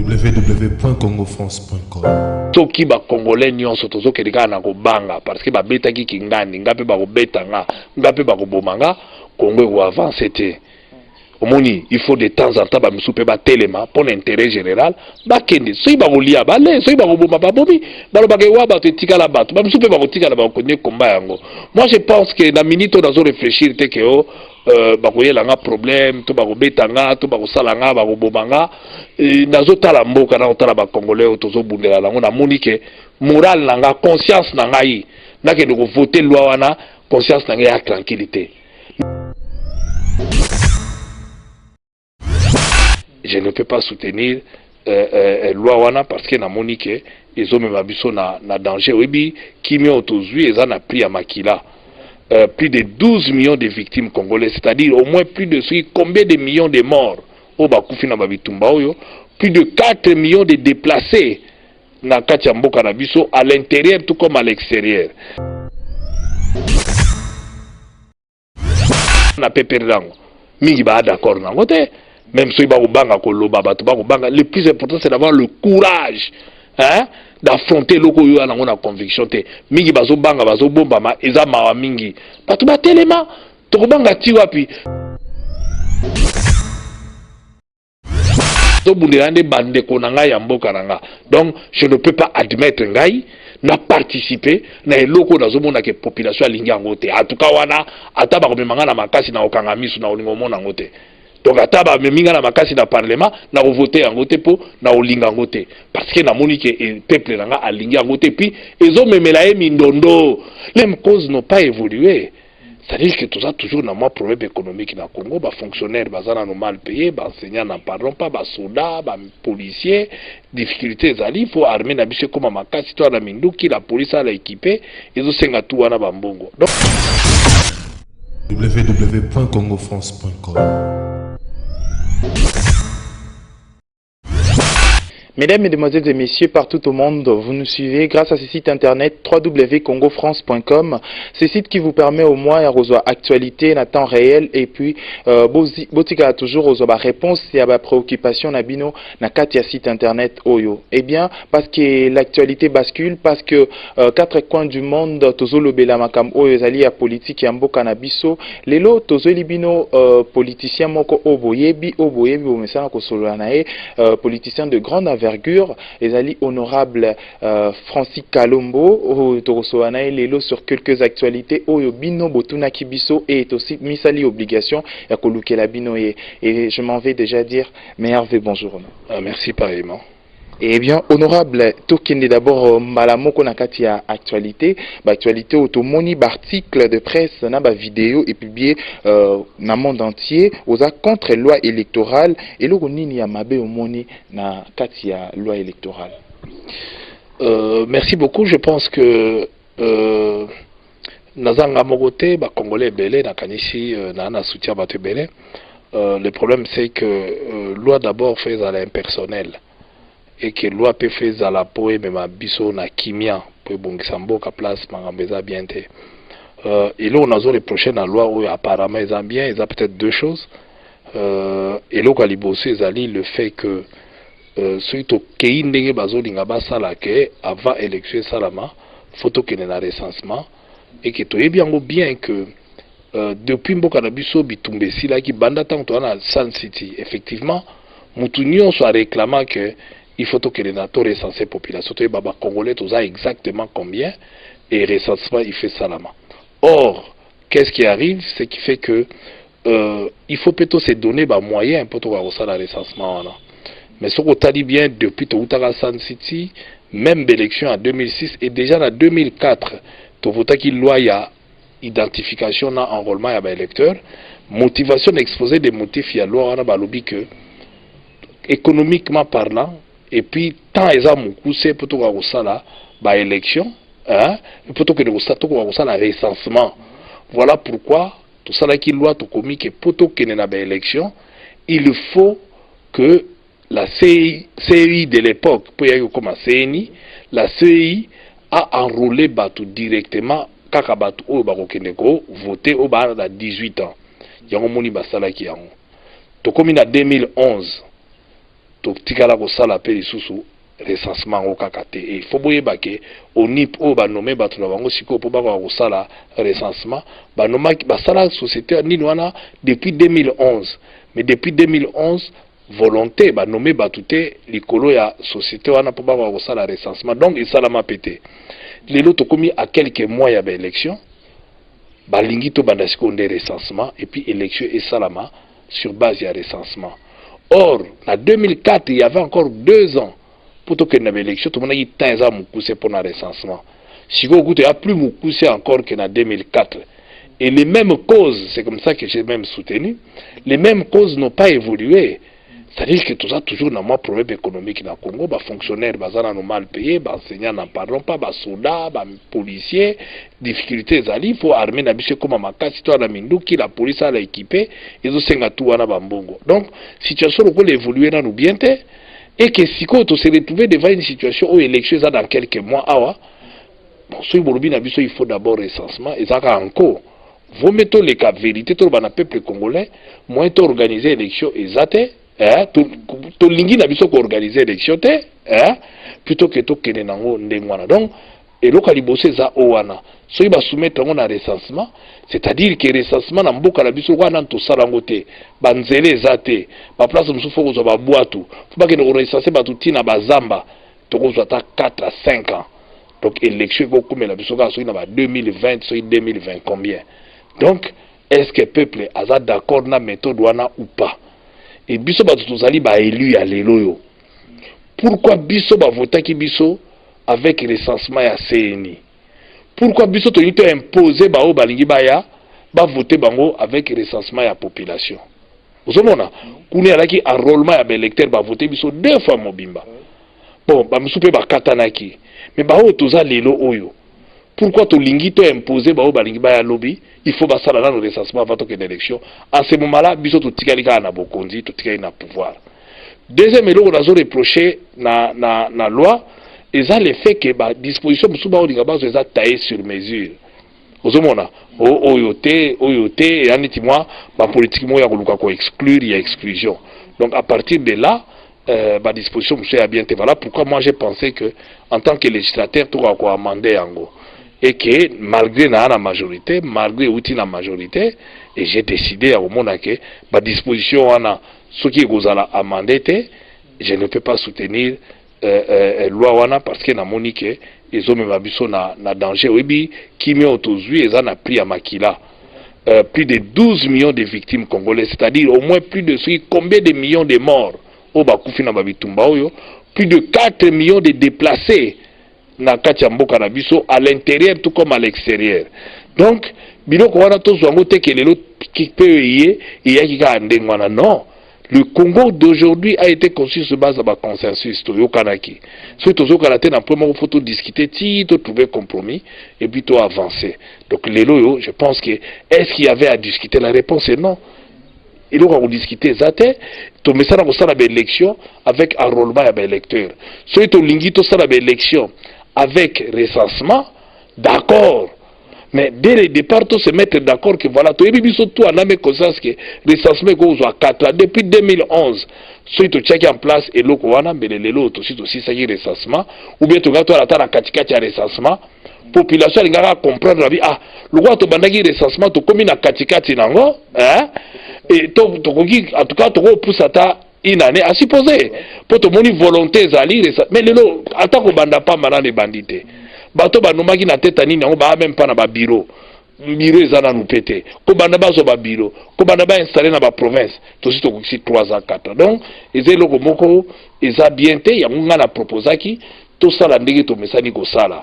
www.congofrance.com. Toki ba Congolais nyonso tozo keleka na kobanga parce que ba beta ki kingandi ngape ba kobeta nga ngape ba kobomanga Congo ou avancer te. Omoni il faut de temps en temps ba misupe ba telema pour l'intérêt général ba kende so ba kolia ba le so ba koboma ba bobi ba lo ba ke wa ba te tikala ba ba misupe ba kotikala ba ko ne komba yango. Moi je pense que na minute on doit réfléchir te que bakoyela nga problème to bakobeta nga to bakosala nga bakoboma nga nazotala mboka na otala bakongolais tozobundela nango namoni ke moral na nga conscience na ngai nakende kovote loi wana conscience na ngai ya tranquillité. Je ne peux pas soutenir loi wana parce que namoni ke ezomema biso na danger oyebi kimi otozwi eza na prix ya makila. Plus de 12 millions de victimes congolaises, c'est-à-dire au moins plus de combien de millions de morts au Bakufi na Babitumba oyo, plus de 4 millions de déplacés na kati ya mboka na biso à l'intérieur tout comme à l'extérieur. Na peperdango mingi ba d'accord nango te, même si ba obanga koloba ba ba obanga, le plus important c'est d'avoir le courage, hein, d'affronter loko yo na ngona conviction te mingi bazo banga bazo bomba ma eza mawa mingi batu ba telema to kobanga ti wapi to bundela nde bande ko na ngai ya mboka na nga. Donc je ne peux pas admettre ngai na participer na eloko nazo mona ke population alingi yango te. En tout cas wana ata ba komemanga na makasi na okanga misu na olingo mona ngo te. Donc ataba meminga na makasi na parlement na voter yango te po na olinga yango te parce que na moni que peuple nanga alingi yango te puis ezo memela e mindondo les causes n'ont pas évolué. C'est-à-dire que tout ça toujours dans moi problème économique na Congo, ba fonctionnaires bazana no mal payé, ba enseignants n'en parlons pas, ba soldats, ba policiers, difficultés zali, faut armer na biso comme makasi to na minduki la police a équipé, ezo senga tout wana ba mbongo. Donc www.congofrance.com. Mesdames, Mesdemoiselles et Messieurs, partout au monde, vous nous suivez grâce à ce site internet www.congofrance.com. Ce site qui vous permet au moins à revoir actualité en temps réel et puis botika toujours aux réponses et à la préoccupation nabino na katia site internet oyo. Eh bien, parce que l'actualité bascule, parce que quatre coins du monde tozolo bela makam oyo zali ya politique ya mboka na biso. Lelo tozoli bino politicien moko oboyebi omesana ko solo nae politicien de grande envergure. Les alliés honorables Francis Kalombo lelo sur quelques actualités oyo bino botuna kibiso et aussi misali obligation ya kolukela bino et je m'en vais déjà dire mais Hervé bonjour. Merci pareillement. Eh bien, honorable, tokende d'abord malamoko na kati ya actualité, actualité automoni article de presse na ba vidéo et publié na monde entier aux contre loi électorale et le nini ya mabe omoni na kati ya loi électorale. Merci beaucoup, je pense que nazanga mogote ba congolais belé na kanishi na soutien bato belé. Le problème c'est que loi d'abord fait à l'impersonnel. Et que loi peut faire à la poe mais ma biso na kimia pour bongisa mboka place mangambeza bien te et là on a les prochaines loi où apparemment ils ont bien ils ont peut-être deux choses et là kalibosé zali le fait que surtout kei ndenge bazolinga basala ke avant élection salama photo que na recensement et que to ebiango bien que depuis mboka na biso bitumbesi là qui banda tant to na Sun City effectivement mutunio soit réclamant que il faut que les NATO recensent la population. Les Congolais, tout ça exactement combien et recensement il fait ça là. Or, qu'est-ce qui arrive? C'est qui fait que il faut plutôt se donner moyens pour avoir ça le recensement. Mais ce qu'on t'a dit bien depuis Toutara Sun City, même l'élection en 2006 et déjà en 2004, tu vois qu'il y a identification, enrôlement à l'électeur, motivation d'exposer des motifs, il y a loi on a lobby que économiquement parlant. Et puis, tant ils ont poussé pour tout ça là, élection, hein, pour tout ça là, recensement. Voilà pourquoi tout ça là qui loi tout commis que pour tout qu'il y ait élection, il faut que la CI de l'époque, pour y aller comme CNI, la CI a enrôlé tout directement kaka batu au barokeneko voté au bar à 18 ans. Yango moni basala qui yango. To comme en 2011. totikala kosala pe lisusu recensement ngo kaka te. Et il faut boyeba ke ONIP o ba nommer bato na bango siko po ba kosala recensement ba nomaki basala société nini wana depuis 2011. Mais depuis 2011 volonté ba nommer bato te likolo ya société wana po ba kosala recensement. Donc il salama pété. Lelo to komi à quelques mois ya ba élection ba lingi to banda siko nde recensement et puis élection et salama sur base ya recensement. Or en 2004 il y avait encore 2 ans pour que na élection tout le monde a eu 15 ans pour le recensement. Si vous écoutez, il y a plus de encore que en 2004. Et les mêmes causes, c'est comme ça que j'ai même soutenu, les mêmes causes n'ont pas évolué. C'est-à-dire que tout ça, toujours dans le problème économique dans le Congo, les fonctionnaires sont mal payés, les enseignants n'en parlent pas, les soldats, les policiers, difficultés, il faut armer la biche comme un citoyen à Minduki, la police a équipé, ils ont 5 tout à Bambongo. Donc, la situation peut évoluer dans nous bien. Et que si on se retrouve devant une situation où l'élection est dans quelques mois, bon, si il faut d'abord recensement, et ça encore. Vous mettez les cas vérité, tout le peuple congolais, moins organiser l'élection, et ça, tout l'ingi n'a pas organiser l'élection, plutôt que tout qu'il nango ndengwana. Donc, et le calibosé ça owana. So il va soumettre un recensement, c'est-à-dire que le recensement n'a pas la biso wana to salangote, banzele zate, ba place musu foko zo ba boatu. Faut pas que nous recenser ba tuti na bazamba, to ko zo ta 4 à 5 ans. Donc élection ko comme la biso ka so ina ba 2020, so 2020 combien. Donc est-ce que peuple aza d'accord na méthode wana ou pas? Et biso ba tuzali ba élu ya lelo yo. Pourquoi biso ba vota ki biso avec recensement ya CNI? Pourquoi biso to yito imposer ba o balingi baya ba voter bango avec recensement ya population? Vous mona kuni alaki enrôlement ya électeur ba voter biso 2 fois mobimba. Bon, ba musupe ba katanaki. Mais ba o toza lelo oyo. Pourquoi to lingi to imposer ba o balingi baya lobby? Il faut ba sala dans le recensement avant que l'élection. En ce moment-là, biso to tikali ka na bokonzi, to tikali na pouvoir. Deuxième élément, on a reproché na loi, et ça le fait que la disposition est taillée sur mesure. Vous voyez, oyote, et en étimement, la politique est exclure, il y a exclusion. Donc à partir de là, la disposition est bien. Voilà pourquoi moi j'ai pensé que, en tant que législateur, tout va amender en gros. Et que malgré la majorité, la majorité, et j'ai décidé au moment que la disposition ce qui est amendé, je ne peux pas soutenir loi wana parce que na monique ils ont même abisso na danger obi qui met autozui et ça n'a pris à makila plus de 12 millions de victimes congolaises, c'est-à-dire au moins plus de combien de millions de morts au bakufi na babitumba oyo, plus de 4 millions de déplacés na kati ya mboka na biso à l'intérieur tout comme à l'extérieur. Donc biloko wana tozwango te ke lelo ki pe yé et yaki ka ndengwana non. Le Congo d'aujourd'hui a été conçu sur base de ma consensus. Toyokanaki. Si tu as premier photo discuter, tu trouver compromis et puis tu avancer. Donc les loyaux, je pense que est-ce qu'il y avait à discuter? La réponse est non. Il aura discuté ça. Tu mets ça dans l'élection avec enrôlement à l'électeur. Si tu lingi tout ça dans l'élection avec recensement, d'accord. Mais dès le départ, tout se mettre d'accord que voilà, tout en a mis conscience que le recensement est à 4 ans. Depuis 2011, si tu checkes en place et l'eau, mais les lots, aussi ça y est recensement, ou bien tu regardes la katikati à recensement, population, elle va comprendre la vie. Ah, le roi, tu as un recensement, tu as un katikati, et en tout cas, tu as poussé à une année à supposer. Pour te montrer volonté, mais les lots, attends qu'on ne pas maintenant les bandits. Bato banomaki na teta nini yango ba même pas na ba bureau ezana nous pété ko banda bazo ba bureau ko banda ba installer na ba province to si to 3 ans 4 ans. Donc ezelo moko eza bien te yango nga na proposaki to sala ndenge to mesani ko sala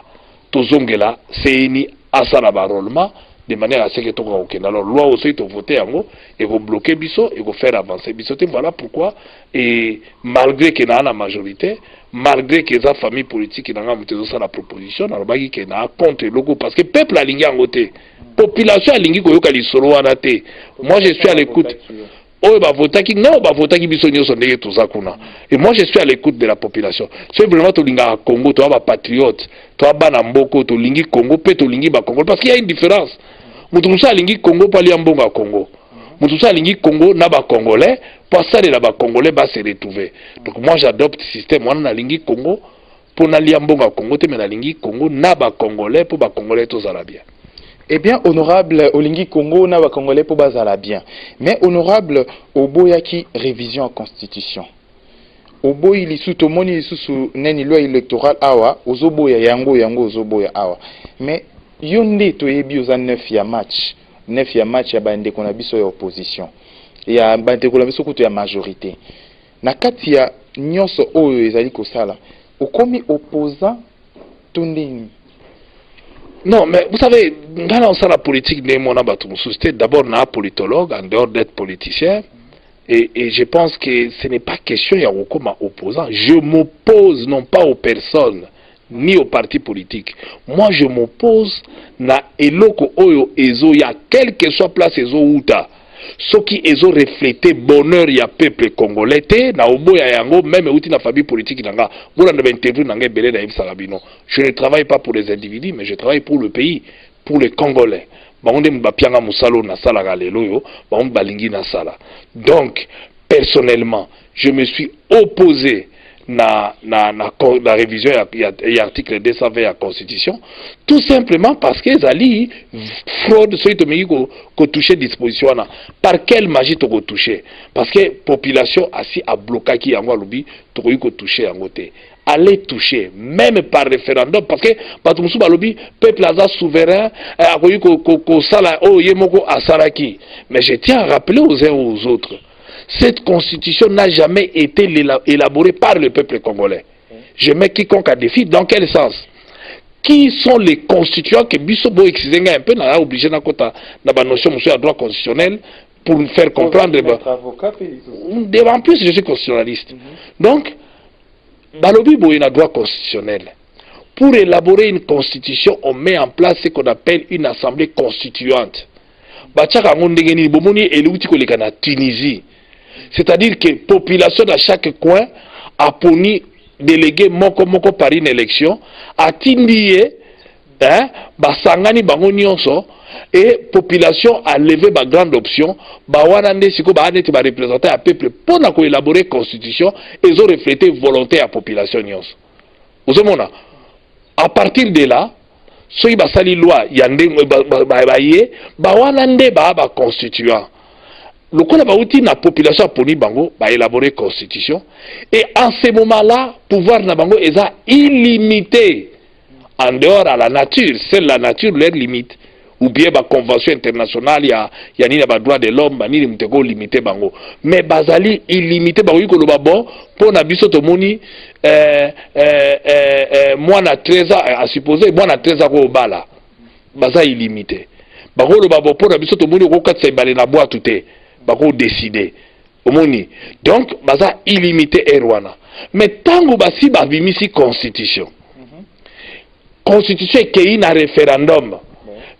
to zongela CNI asala ba enrôlement de manière à ce que to ka okenda. Alors loi aussi to voter yango et ko bloquer biso et ko faire avancer biso. Voilà pourquoi, et malgré que na la majorité, malgré que les familles politiques n'ont pas la proposition, on a dit qu'il y a contre le logo parce que le peuple a l'ingé en côté, la population a l'ingé koyoka lisolo wana te. Moi je suis à l'écoute. Oh bah voter qui non bah voter qui bisonyo son ndenge tout ça kuna. Et moi je suis à l'écoute de la population. C'est vraiment to linga Congo, to ba patriote, to ba na mboko, to lingi Congo, pe to lingi ba Congo parce qu'il y a une différence. Mutu musa lingi Congo pa li mbonga Congo. Mutu musa lingi Congo na ba Congolais pour ça les Congolais va se retrouver. Donc moi j'adopte le système on a lingi Congo pour na liambonga Congo te mais na lingi Congo na ba Congolais pour ba Congolais tous ala bien. Eh bien, honorable Olingi Congo, na ba Congolais pour bazala bien. Mais honorable Oboyaki révision en constitution. Oboyi lisu tomoni lisu su neni loi électorale awa, ozoboya yango ozoboya awa. Mais yonde to yebi oza 9 ya match. 9 ya match ya bande kona biso ya opposition. Ya bande kona biso kutu ya majorité. Na kati ya nyonso oyo ezali kosala, okomi opposant tondeni. Non, mais vous savez, dans la politique, c'était d'abord un politologue, en dehors d'être politicien. Et je pense que ce n'est pas question, il y a comme opposant. Je m'oppose non pas aux personnes, ni aux partis politiques. Moi, je m'oppose à Eloko Oyo Ezo, il y a quelle que soit place Ezo Outa. Ce qui est reflété bonheur ya peuple congolais na obo ya yango même outi na famille politique nanga bona na interview nanga belé na Yves Sarabino. Je ne travaille pas pour les individus mais je travaille pour le pays, pour les Congolais. Bangonde mbapianga musalo na sala galelo yo bangonde balingi na sala. Donc personnellement je me suis opposé na révision et article 220 de la Constitution, tout simplement parce que zali fraude soit ko toucher disposition na par quelle magie to ko toucher parce que population assis a bloqué qui yango lobi to ko toucher yango te aller toucher même par référendum parce que bato musu ba lobi peuple aza souverain a ko sala o yemoko asaraki mais je tiens à rappeler aux uns aux autres. Cette constitution n'a jamais été élaborée par le peuple congolais. Je mets quiconque à défi. Dans quel sens? Qui sont les constituants que Bissobo exigenga un peu n'a obligé na kota na ba notion monsieur à droit constitutionnel pour nous faire comprendre. En plus je suis constitutionnaliste. Donc balobi boye na droit constitutionnel. Pour élaborer une constitution, on met en place ce qu'on appelle une assemblée constituante. Bachaka ngondengeni bomoni eluti ko lekana Tunisie. C'est-à-dire que la population dans chaque coin a poni délégué moko par une élection, a tindié, basangani bango nyonso, et la population a levé ma grande option, bawanande siko baanete ba représenter un peuple pour élaborer la constitution, et ils ont reflété volonté à la population nyonso. Vous avez à partir de là, soki basali loi yande bawanande ba constituant. Le coup la population a poni bango va élaborer constitution et en ce moment-là pouvoir na bango est illimité en dehors à la nature, c'est la nature leur limite ou bien la convention internationale ya ni na droit de l'homme ni mteko limité bango mais bazali illimité bango ko lo bon pour na biso to moni moi na 13 ans à supposer moi na 13 ans ko bala baza illimité bango lo bon pour na biso to moni ko katsa balé na bois touté bako décider omoni donc baza illimité erwana mais tango basi babimisi constitution constitution qui na référendum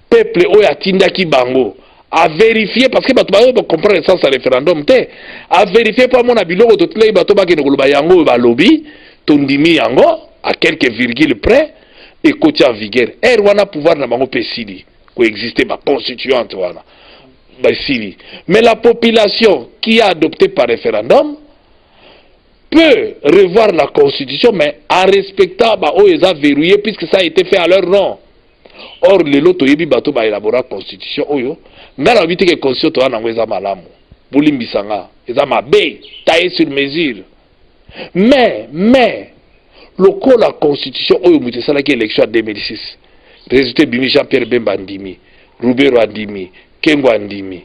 peuple oyo atindaki bango a vérifier parce que bato ba comprendre le sens du référendum te a vérifier pour mon biloko to tlei bato ba ke ngoloba yango ba lobby tondimi yango à quelques virgules près et côté en vigueur erwana pouvoir na bango pesidi ko exister ba constituante wana. Mais la population qui a adopté par référendum peut revoir la constitution, mais en respectant les verrouillés, puisque ça a été fait à leur nom. Or, les loto yebi bato ba élaborer la constitution, oyo, mais la vite que la constitution na ngweza malamu, bulimbisanga, eza mabe, taillé sur mesure. Mais, le coup la constitution, oyo mute salaki élection en 2006, résultat bimi Jean-Pierre Bemba Ndimi, Roubero Andimi, Kengo Andimi.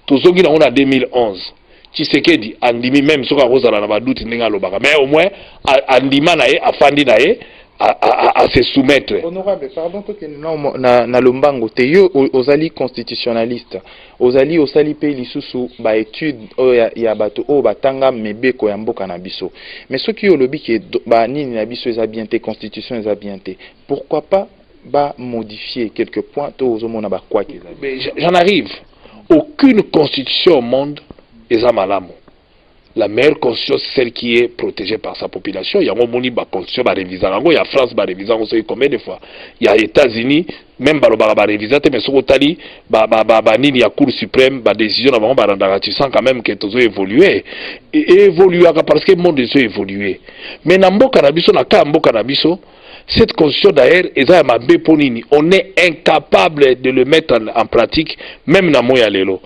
Tozongi na on a 2011. Tshisekedi Andimi même soka kozala na baduti ndinga lobaka. Mais au moins Andima na ye afandi na ye à se soumettre. Honorable, pardon que na lombango te yo ozali constitutionnaliste. Ozali osali pe lisusu ba étude ya bato o batanga mebeko ya mboka na biso. Mais ce qui olobi ke ba nini na biso eza bien te constitution eza bien te. Pourquoi pas ba modifier quelques points to ozomona ba quoi que j'en arrive. Aucune constitution au monde est à malamu. la meilleure constitution, c'est celle qui est protégée par sa population. Il y a un moni ba constitution ba réviser il y a France ba réviser on sait combien de fois. Il y a États-Unis même ba réviser mais sur Italie ba nini ya Cour suprême ba décision avant ba rendre tu sens quand même que tout a évolué et évoluer parce que le monde a évolué. Mais na mboka na biso na ka mboka na biso cette constitution d'ailleurs eza ma beponini on est incapable de le mettre en pratique même na moya lelo.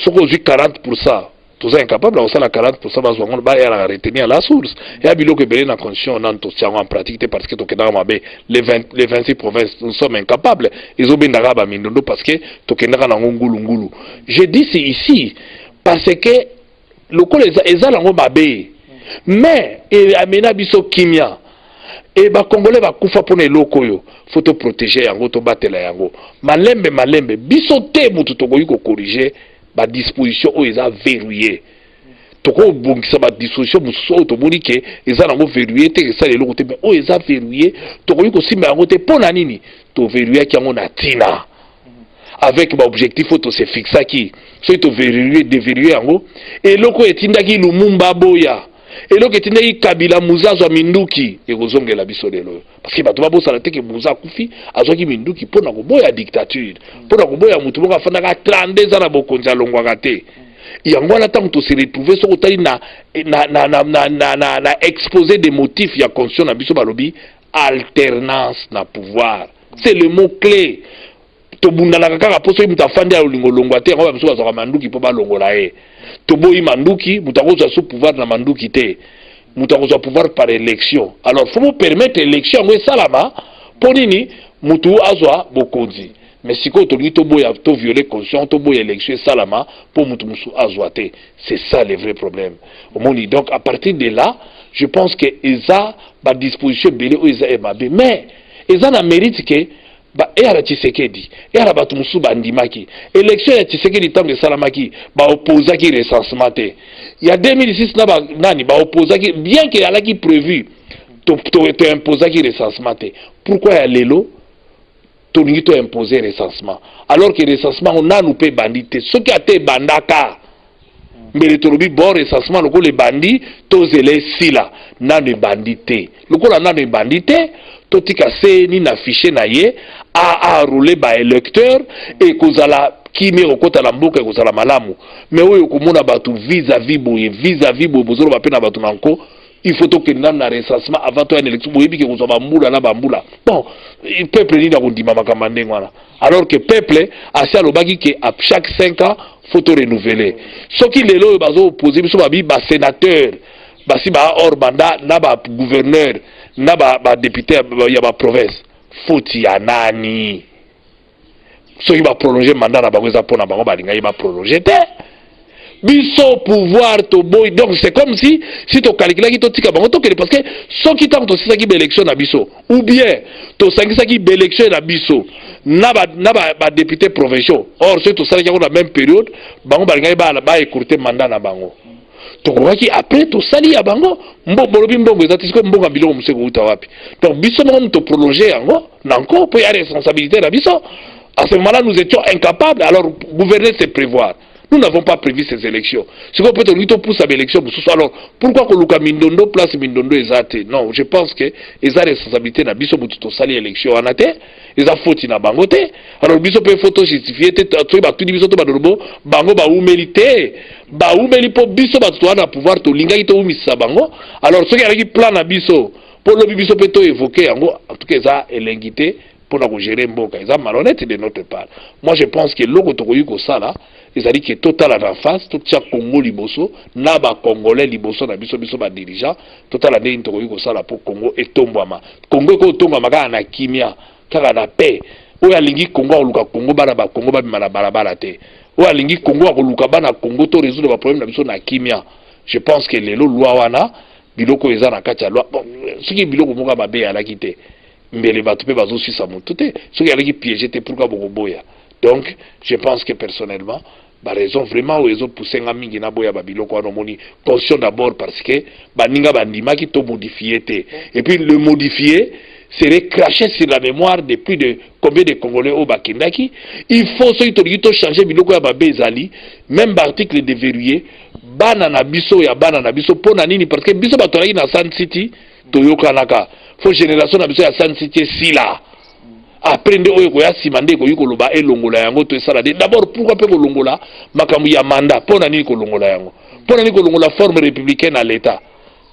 Soko 40% tous incapable on la 40% bazwango ba ya retenir la source et a biloko belé na constitution on en en pratique parce que tokenda mabe les 26 provinces nous sommes incapables ils ont bendaka ba mindondo parce que tokenda na ngulu ngulu. Je dis c'est ici parce que lokolo eza lango mabe mais et amena biso kimia et ba congolais ba kufa pona eloko yo faut te protéger yango to batela yango malembe biso te mutu tokoyi ko corriger ba disposition oyo eza verrouillé toko bongisa ba disposition mususu oyo tomoni ke eza nango verrouillé te esa leloko te mais oyo eza verrouillé tokoyi kosimba yango te mpo na nini to verrouillaki yango na ntina avec ba objectif oyo tose fixaki soki to verrouillé déverrouillé yango eloko etindaki lumumba boya eloko etindaki kabila muzazo minduki ekozongela biso lelo parce que bato babosala te ke muza akufi azwaki minduki mpona koboya dictature mpona koboya mutu moko afandaka 32 ans na bokonzi alongwaka te yango wana ntango tose retrouve soki otali na exposé des motifs ya constitution na biso balobi alternance na pouvoir c'est le mot clé tobundanaka kaka mpo soki mutu afandi alolingolongwa te yango babiso bazwaka manduki mpo balongola ye toboyi manduki mutu akozwa sous pouvoir na manduki te mutu akozwa pouvoir par élection alors faut me permettre élection yango esalama mpo nini mutu azwa bokonzi mais sikoyo tolingi toboya to violer constitution toboya élection esalama mpo mutu mosusu azwa te c'est ça le vrai problème omoni donc à partir de là je pense que eza badisposition ebele oyo eza emabe mais eza na mérite ke ba eyara Tshisekedi eyara bato mosusu bandimaki élection ya Tshisekedi ntango esalamaki baopozaki recensement te ya 2006 na nani baopozaki bien que alaki prévu to imposaki recensement te pourquoi ya lelo tolingi to imposer recensement alors que recensement on nanu pe bandi te soki ate bandaka mbele tolobi bon recensement lokola ebandi tozela esila nanu ebandi te lokola nanu ebandi te totika se ni na fichier na ye a rouler ba électeur et kozala kimi okota la mboka kozala malamu mais oyo komona batu vis-à-vis boye bozolo ba pena batu nanko il faut que na recensement avant to une élection boyebi ke kozwa bambula na bambula bon peuple ni na kondima makamba ndenge wana alors que peuple asi alobaki ke à chaque 5 ans faut to renouveler soki lelo bazo opposer biso babi ba sénateur basi ba hors mandat na ba gouverneur na ba député ya ba province faut ya nani soki ba prolonger mandat na bango eza pona bango balinga ba prolonger te biso pouvoir to boy donc c'est comme si to calcula ki to tika bango to kele parce que soki tant to sisa ki ba élection na biso ou bien to sangisa ki ba élection na biso na ba député provinciaux or soki to sala ki na même période bango balinga ba écourter mandat na bango tokokaki après tosali ya bango bolobi mbongo eza te sikoyo mbongo ya biloko mosu ekouta wapi donc biso moko to prolonger yango na nko mpo ya responsabilité na biso à ce moment-là nous étions incapables alors gouverner c'est prévoir nous n'avons pas prévu ces élections sikoyo mpe tolingi topusa baélection mosusu alors pourquoi koluka mindondo place mindondo eza te non je pense que eza responsabilité na biso motu tosali élection wana te eza foti na bango te alors biso mpe fo tojustifié te soki batuni biso to badolobo bango baumeli te baumeli mpo biso bato toza na pouvoir tolingaki toumisisa bango alors soki alaki plan na biso mpo lobi biso mpe toévoke yango en tout cas eza elengi te mpona kogérer mboka eza malhonnête de notre part moi je pense que loko tokoki kosala ezali ke totala na face totia Congo liboso na bacongolais liboso na biso badirigeant totala ndenge tokoki kosala mpo Congo etombwama Congo ekotombwama kaka na kimia kaka na paix oyo alingi Congo akoluka Congo bana bakongo babima na balabala te oyo alingi Congo akoluka bana Congo to résoudre baproblème na biso na kimia je pense que lelo loi wana biloko eza na kati ya loi bon soki biloko moko mabe alaki te mbele bato mpe bazosisa motu te soki alaki piéger te pourquoi bokoboya donc je pense que personnellement raison vraiment où ils ont poussé un mingi na boya babiloko wana moni conscient d'abord parce que baninga bandimaki to modifier te et puis le modifier serait craché sur la mémoire de plus de combien de Congolais au Bakindaki il faut ce to changer biloko ya babezali même article déverrouillé bana na biso ya bana na biso pona nini parce que biso batolaki na Sun City toyokanaka fo génération na biso ya Sun City sila après nde oyo koya sima nde koyi koloba elongola yango to esala d'abord pourquoi pe kolongola makambo ya mandat pona nini kolongola yango pona nini kolongola forme républicaine à l'état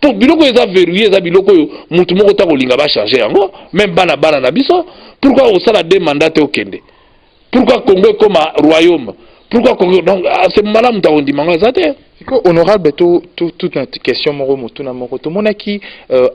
pour biloko eza verrouillé eza biloko oyo mutu moko ta kolinga ba changer yango même bana na biso pourquoi osala deux mandats te okende pourquoi Congo comme royaume pourquoi Congo donc c'est malamu ta ondimanga zate honorable toute notre question moko mutuna moko to monaki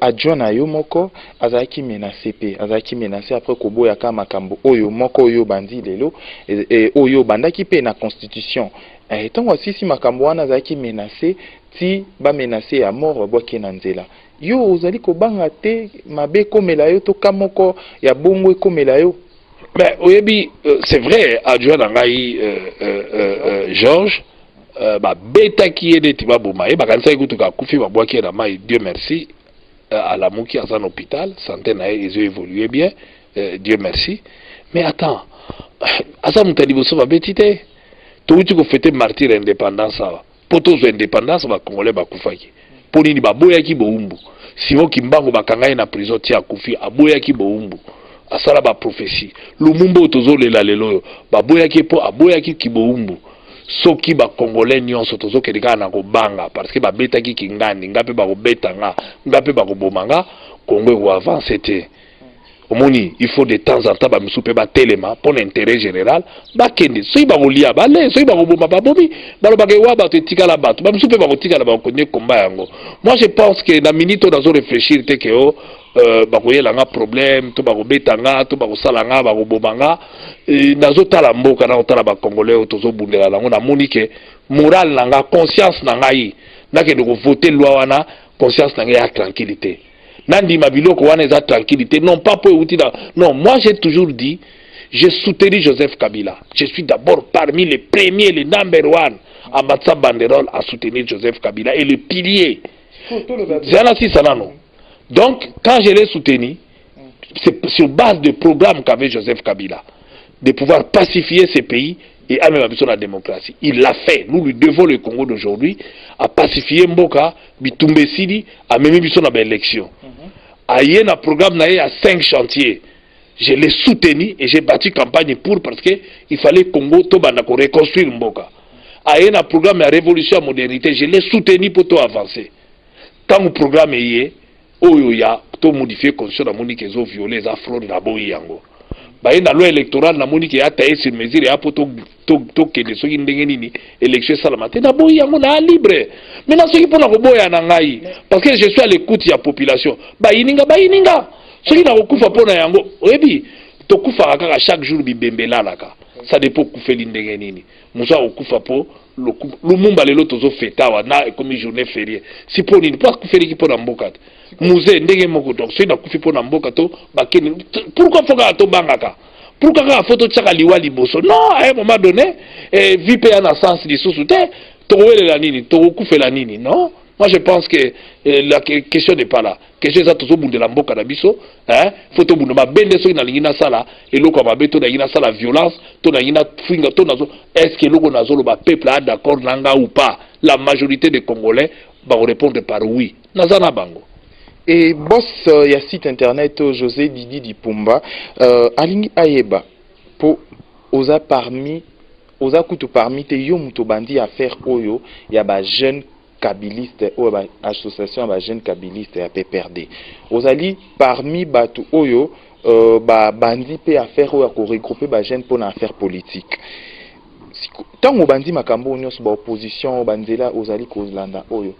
adjoint na yo moko azaki menacé pe azaki menacé après koboya ka makambo oyo moko oyo bandi lelo et oyo bandaki pe na constitution et tant aussi si makambo wana azaki menacé ti ba menacé à mort boke na nzela yo ozali ko banga te mabe komela yo to kamoko ya bongo komela yo. Mais oyebi c'est vrai adjoint na ngai Georges beta qui est de tiba boma et bakanisa ikutuka kufi babwaki na mai Dieu merci à la mouki à un hôpital santé na ils ont évolué bien Dieu merci mais attends asa mutali boso babetite to uti ko fêter martyr indépendance awa poto zo indépendance ba congolais bakufaki ponini baboyaki boumbu Simon Kimbangu bakangai na prison tia kufi aboyaki boumbu asala ba prophétie lumumba tozolela lelo baboyaki po aboyaki kiboumbu soki ba congolais nyonso tozokeleka na kobanga parce que babetaki kingandi ngape bakobetanga ngape bakobomanga Congo ko avancer te omoni il faut de temps en temps ba misupe ba telema pour l'intérêt général ba kende soki bakolia bale soki bakoboma babomi balobaka wa bato etikala bato ba misupe bakotikala bakonye komba yango. Moi je pense que na minute nazo réfléchir te que bakoyela nga problème to bakobetanga to bakosalanga bakobomanga nazo tala mboka na otala ba congolais tozo bundela lango na moni ke moral nanga conscience nanga yi nakende ko voter loi wana conscience nanga ya tranquillité nandi mabiloko wana eza tranquillité non pas pour outila non. Moi j'ai toujours dit j'ai soutenu Joseph Kabila, je suis d'abord parmi les premiers, les number one à Matsa Banderole à soutenir Joseph Kabila et le pilier c'est là si ça non. Donc, quand je l'ai soutenu, c'est sur base de programme qu'avait Joseph Kabila, de pouvoir pacifier ces pays et amener la démocratie. Il l'a fait. Nous lui devons le Congo d'aujourd'hui à pacifier Mboka, Bitumbe Sidi, à mener la élection. Il y a un programme à 5 chantiers. Je l'ai soutenu et j'ai bâti campagne pour parce qu'il fallait Congo reconstruire Mboka. Il y a un programme à révolution à modernité. Je l'ai soutenu pour tout avancer. Quand le programme est oyo ya to modifier constitution na moni ke zo violer za fraude na boyi yango ba ina loi électorale na moni ke ya tailler sur mesure ya poto to ke de soki ndenge nini élection salamate na boyi yango na libre mais na soki pona ko boya na ngai parce que je suis à l'écoute ya population ba ininga soki na kokufa pona yango oyebi to kufa kaka chaque jour bibembela laka ça dépend kufeli ndenge nini musa okufa po lumumba lelo tozo feta wana comme journée fériée si pour nini pas kufeli ki pona mboka musée ndenge moko donc c'est na kufi pona mboka to bakeni pourquoi foka to bangaka pourquoi ka photo tsaka liwa liboso non à un moment donné vie pe na sens lisusu te to welela nini to kufela nini non. Moi je pense que la question n'est pas là. Question est toujours de la mboka na biso, hein? Faut to bunda bende so na lingina sala et loko mabe to na lingina sala violence, to na lingina finga to nazo est-ce que loko nazo le peuple a d'accord nanga ou pas? La majorité des Congolais va répondre par oui. Nazana bango. Et boss il y a site internet José Didi Dipumba alingi ayeba po oza parmi oza kutu parmi te yo muto bandi à faire oyo ya ba jeune kabiliste ou association ba jeune kabiliste ya PPRD ozali parmi batu oyo ba bandi pe affaire oyo ko regrouper ba jeune pour na affaire politique tango bandi makambo nyonso ba opposition banzela ozali ko landa oyo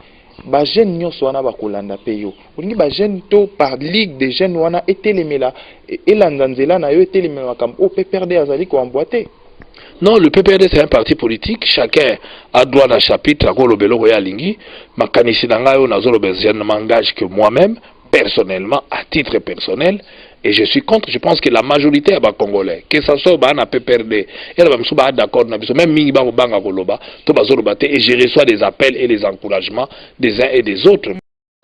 ba jeune nyonso wana ba kolanda pe yo olingi ba jeune to par ligue des jeunes wana etelemela elanda nzela na yo etelemela makambo o PPRD azali ko emboîter. Non, le PPRD c'est un parti politique, chacun a droit d'un chapitre, à quoi le bélo roya lingi, ma kanisi nangayo nazolo bezien m'engage que moi-même, personnellement, à titre personnel, et je suis contre, je pense que la majorité est congolais, que ça soit un PPRD, et là, même d'accord, même mingi banga koloba, to bazolo bate, et je reçois des appels et des encouragements des uns et des autres.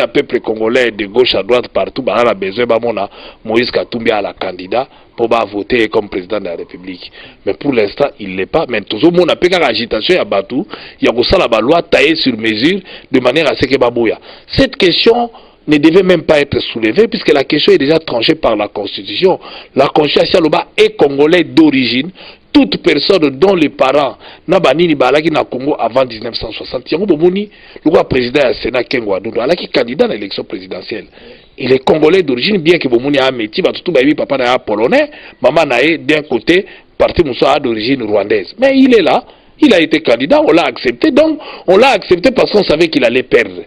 Le peuple congolais de gauche à droite partout, bah, on a besoin de Moïse Katumbi à la candidat pour voter comme président de la République. Mais pour l'instant, il ne l'est pas. Mais tout le monde a fait une agitation à Batou. Il y a la loi taillée sur mesure de manière à ce que Babouya. Cette question ne devait même pas être soulevée puisque la question est déjà tranchée par la Constitution. La Constitution est congolais d'origine. Toute personne dont les parents n'a banini balaki na Congo avant 1960. Yango bomoni le président du Sénat Kengo Adondo alaki candidat à l'élection présidentielle. Il est congolais d'origine bien que bomoni a un métier tout baby papa na polonais, maman na d'un côté parti moussa d'origine rwandaise. Mais il est là, il a été candidat, on l'a accepté donc on l'a accepté parce qu'on savait qu'il allait perdre.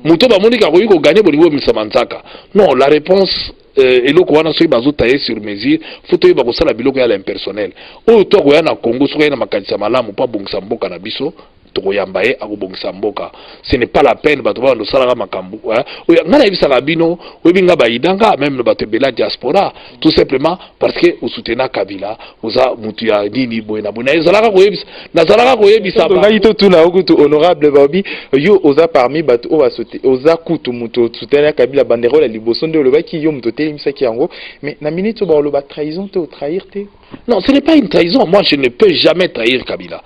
Mouto bamoni ka koyi ko gagner au niveau Misamanzaka. Non, la réponse et le Kouana soit bazo taillé sur mesure, faut que bakosa la biloko ya l'impersonnel. O to ko ya na Congo so na makanisa malamu pa bongisa mboka na biso. Tokoyambaye akobongisa mboka. Ce n'est pas la peine bato ba ndo sala makambu. Oya ngana ibisa kabino, webinga ba idanga même le bato bela diaspora tout simplement parce que o soutena Kabila, oza mutu ya nini boyena bona ezalaka koyebisa. Nazalaka koyebisa ba. Ngayito tuna okutu honorable Babi, yo oza parmi bato o basote, oza kutu mutu soutena Kabila banderole liboso nde olobaki yo mutu temisaki yango, mais na minute ba oloba trahison te ou trahir te. Non, ce n'est pas une trahison. Moi, je ne peux jamais trahir Kabila.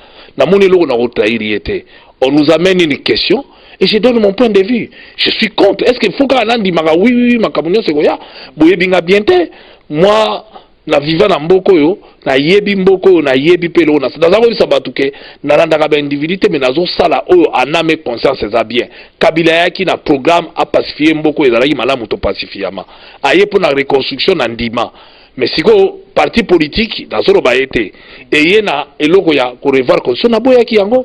On nous amène une question et je donne mon point de vue. Je suis contre. Est-ce qu'il faut qu'on dise oui, ma communion c'est quoi? Boyebinga biente. Moi, na vivant na mboko yo, na yebi mboko, na yebi pelo na. Dans un sabatuke, na randa kaba individualité mais nazo sala oyo aname conscience eza bien. Kabila yaki na programme à pacifier mboko ezalaki malamu to pacifiama. Aye pour la reconstruction na ndima. Mais si ko parti politique dans solo baete et yena eloko ya ko revoir constitution na boya ki yango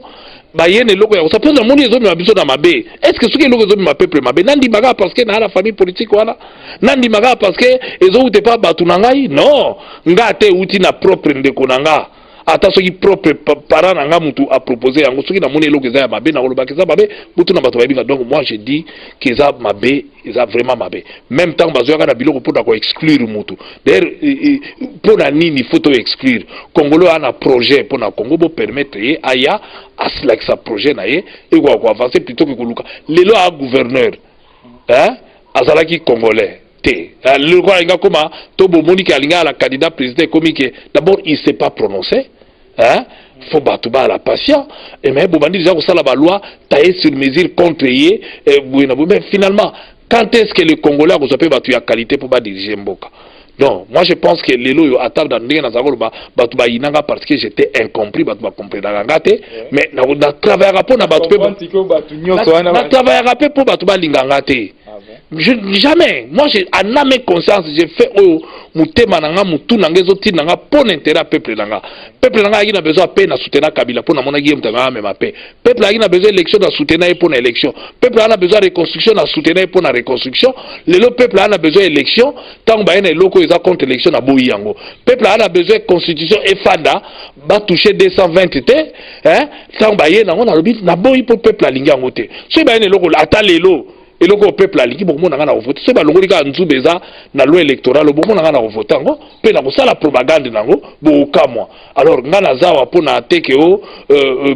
ba yena eloko ya ça peut na moni ezomi mabiso na mabe est-ce que ce eloko ezomi ma peuple mabe nandi maga parce que na la famille politique wana nandi maga parce que ezo ute pa batu na ngai non ngate uti na propre ndeko na nga ata soki propre parent na nga mutu a proposé yango soki na moni eloko eza ya mabe na koloba keza mabe mutu na bato bayebinga. Donc moi je dis que eza mabe eza vraiment mabe même temps bazoyaka na biloko mpona ko exclure mutu d'ailleurs mpona nini faut exclure Congolo ana projet mpona Congo bo permettre ye aya asilakisa projet na ye ekoka ko avancer plutôt que koluka lelo a gouverneur hein azalaki congolais. Le roi Inga Koma, Tobo Monique Alinga, la candidat président comique, d'abord il ne s'est pas prononcé. Hein? Faut battre à la patience. Et même Boubandi déjà au la loi, taillé sur mesure contre yé. Mais finalement, quand est-ce que les Congolais ont battu la qualité pour diriger Mboka? Donc, moi je pense que les lois à table dans les Batouba Inanga parce que j'étais incompris, Batouba compris d'Angate, mais na travail rapport na Batouba. Na travail rapport pour Batouba Lingangate. Jamais. Moi, j'ai en âme conscience, j'ai fait au Moutema Nanga, Moutou Nanga, Zoti Nanga, pour l'intérêt peuple Nanga. Peuple Nanga, il a besoin de paix, à soutenir Kabila, pour mon aguille, même à paix. Peuple Nanga, il a besoin d'élection, à soutenir pour l'élection. Peuple Nanga, a besoin de reconstruction, à soutenir pour la reconstruction. Le peuple Nanga, a besoin d'élection, tant que les locaux, ils ont contre l'élection à Boyango. Peuple Nanga, a besoin de constitution et Fada, va toucher 220 T, hein, tant que on a le but, n'a boyi pour le peuple à Lingangote. Si les locaux, attends les lots. Et le peuple a dit beaucoup n'a voté c'est pas le gars en beza na loi électorale beaucoup n'a voté ngo pe na la propagande nango boka moi alors ngana zawa pona teke o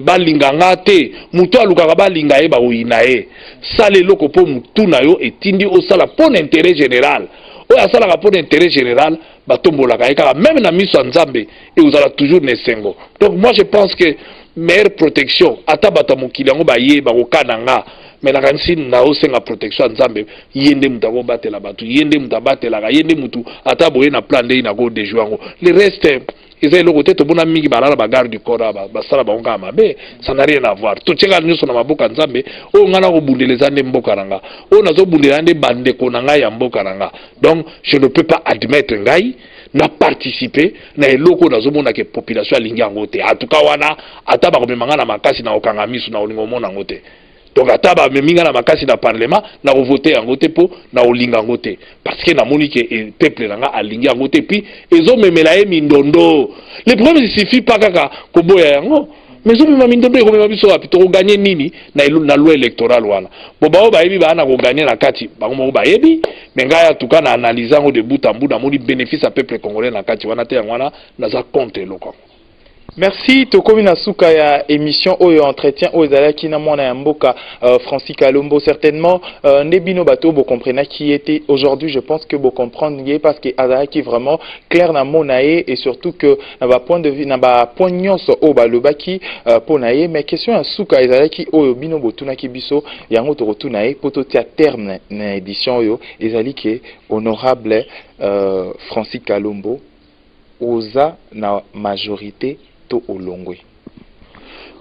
balinga ngate muto aluka balinga e ba uinae sale loko po mutu na yo etindi o sala pour intérêt général o ya sala pour intérêt général batombola ka même na miso nzambe et vous allez toujours nesengo. Donc moi je pense que meilleure protection atabata mokili ngo ba ye ba okananga. Mais la kansi na osenga protection nzambe yende mutako batela batu yende mutabatela ka yende mutu ataboye na plan de na go de joango le reste ils ont côté to bona mingi balala ba garde du corps ba sala ba onga mabe ça n'a rien à voir to tchenga nyuso na maboka nzambe o ngana ko bundeleza nde mboka ranga o nazo bundela nde bande ko na ngai ya mboka ranga. Donc je ne peux pas admettre ngai na participer na eloko nazo mona ke population alingi yango te atuka wana ataba ko memanga na makasi na okanga misu na olingo mona ngote. Donc ataba meminga na makasi na parlement na voter yango te po na olinga yango te parce que na moni ke peuple nanga alingi yango te puis ezo memela e mindondo. Le problème il suffit pas kaka ko boya yango mais zo mema mindondo ko mema biso apito ko gagner nini na loi électorale wana bo ba ba yebi ba na ko gagner na kati ba mo ba yebi mais ngaya tuka na analyse ngo de bout en bout na moni bénéfice à peuple congolais na kati wana te wana na za compte loko. Merci tokomi na suka ya émission oyo entretien oyo ezalaki na mwana ya mboka Francis Kalombo. Certainement ndebino bato bo comprendre qui était aujourd'hui. Je pense que bo comprendre parce que azalaki vraiment clair na monae et surtout que na ba point de vue na ba point nyonso o ba lobaki ponae. Mais question ya suka ezalaki oyo bino botunaki biso yango to rotunae poto tia terme na édition oyo ezali ke honorable Francis Kalombo oza na majorité to olongwe.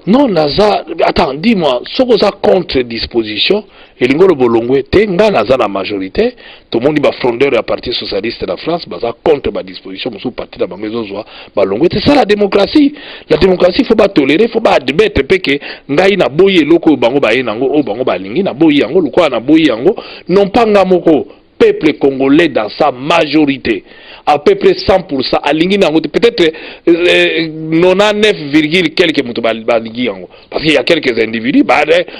Non, naza, attends, dis-moi, ce que ça contre-disposition, et l'ingolo bolongwe, te nga naza la majorité, tout le monde va frondeur à parti socialiste de la France, baza contre ma disposition, mon parti de la maison soit balongwe. C'est ça la démocratie. La démocratie, faut pas tolérer, faut pas admettre que nga ina boye loko bango ba yenango, o bango ba lingi na boye yango, loko na boye yango, non pas nga moko. Peuple congolais dans sa majorité, à peu près 100%, à l'ingin peut-être 99, quelques moutons, parce qu'il y a quelques individus,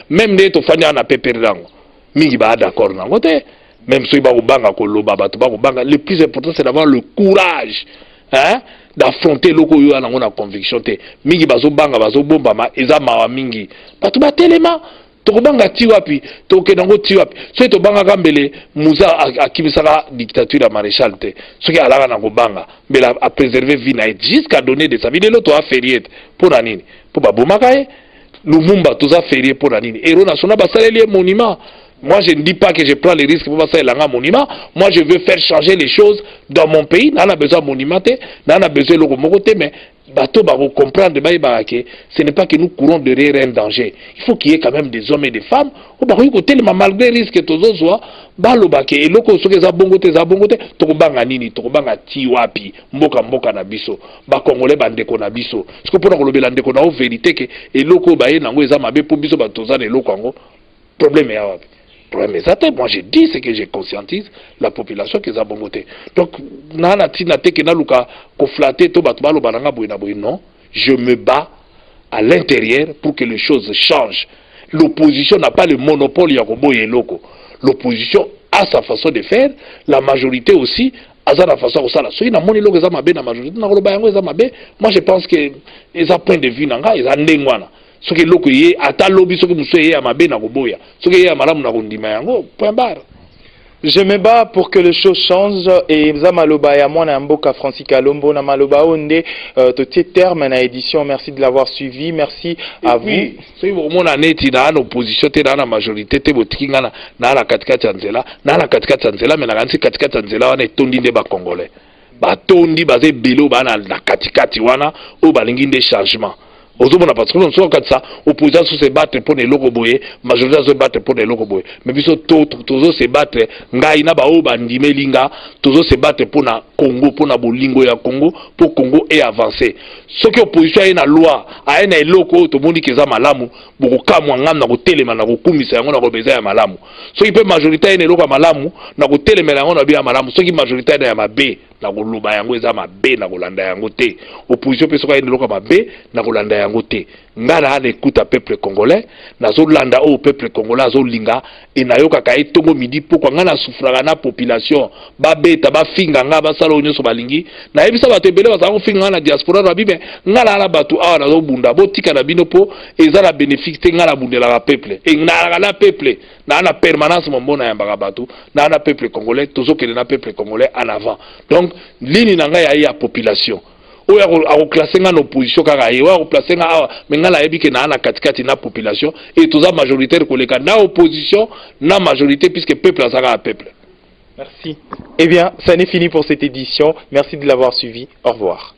même des tofania na peuple rango, mingi ba d'accord nango te, même si ba banga koloba ba banga, le plus important c'est d'avoir le courage, hein, d'affronter loko yo na ngona conviction te, mingi bazo banga bazo bomba ma eza mawa mingi, batu ba telema tokobanga tiwapi tokenango tiwapi soki tobangaka mbele muza akimisaka dictature ya maréchal te soki alaka na kobanga mbele a préserver vie na ye jusqu'à donner de sa vie lelo toa ferie ete mpo na nini mpo babomaka ye lumumba toza ferie mpo na nini héros national basaleli ye monument. Moi, je ne dis pas que je prends les risques pour passer un monument. Moi, je veux faire changer les choses dans mon pays. Nous avons besoin de monumenter, nous avons besoin de locomoter, mais bateau va comprendre que ce n'est pas que nous courons derrière un danger. Il faut qu'il y ait quand même des hommes et des femmes. Malgré le risque que tous les autres, balobake et loko soke za bongote tokobanga nini tokobanga tiwapi mboka na biso ba congolais bandeko na biso parce que pona kolobela ndeko na o vérité que eloko ba ye nango eza mabe po biso batoza na eloko yango problème ya wapi. Moi je dis c'est que je conscientise la population qui est à bongoté. Donc nana tina te ke na luka ko flatter to bato balo bananga boina boy non, je me bats à l'intérieur pour que les choses changent. L'opposition n'a pas le monopole ya ko boye loko. L'opposition a sa façon de faire, la majorité aussi a sa façon de faire. So ina moni loko za mabe na majorité na koloba yango za mabe. Moi je pense que eza point de vue nanga eza ndengwana. Ce que l'autre est à ta lobby, ce que nous sommes à ma bena goboya, ce que est à madame Narundima, point barre. Je me bats pour que les choses changent et Zamaloba ya mwana mboka Francis Kalombo na maloba onde totie terme na édition. Merci de l'avoir suivi, merci à vous. Oui, c'est au moins en est dans l'opposition, dans la majorité, t'es botiki na la katika chanzela, na la katika chanzela, mais na gansi katika chanzela on est tondi ba congolais. Ba tondi basé belo ba na katika tiwana o balingi des changements. Ozomona parce que on soit comme ça opposition se battre pour les locaux boyé majorité se battre pour les locaux boyé mais biso tozo se battre ngai na ba o bandime linga tozo se battre pour na Congo pour na bolingo ya Congo pour Congo et avancer ce que opposition est na loi a na loko to moni keza malamu boko kamwa ngam na ko telema na ko kumisa yango na ko beza ya malamu ce qui peut majorité ene loko malamu na ko telemela yango na bi ya malamu ce qui majorité na ya mabe na ko luba yango eza mabe na ko landa yango te opposition pe soka ene loko mabe na ko landa yango te ngala ana écoute peuple congolais nazo landa au peuple congolais azo linga et nayoka ka etongo midi pourquoi ngana souffraka na population ba beta ba finga nga ba sala onyo so balingi na ebisa bato ebele ba sango finga na diaspora na bibe ngala ala bato awa nazo bunda botika na bino po eza la bénéfice te ngala bundela la peuple et ngala la peuple na na permanence mbona ya mbaka bato na na peuple congolais tozo kele na peuple congolais en avant donc lini na nga ya population ou à classer en opposition kaka ye ou à placer nga mais nga la ebike na na katikati na population et tous majoritaire koleka na opposition na majorité puisque peuple a saka peuple. Merci. Eh bien, ça n'est fini pour cette édition. Merci de l'avoir suivi. Au revoir.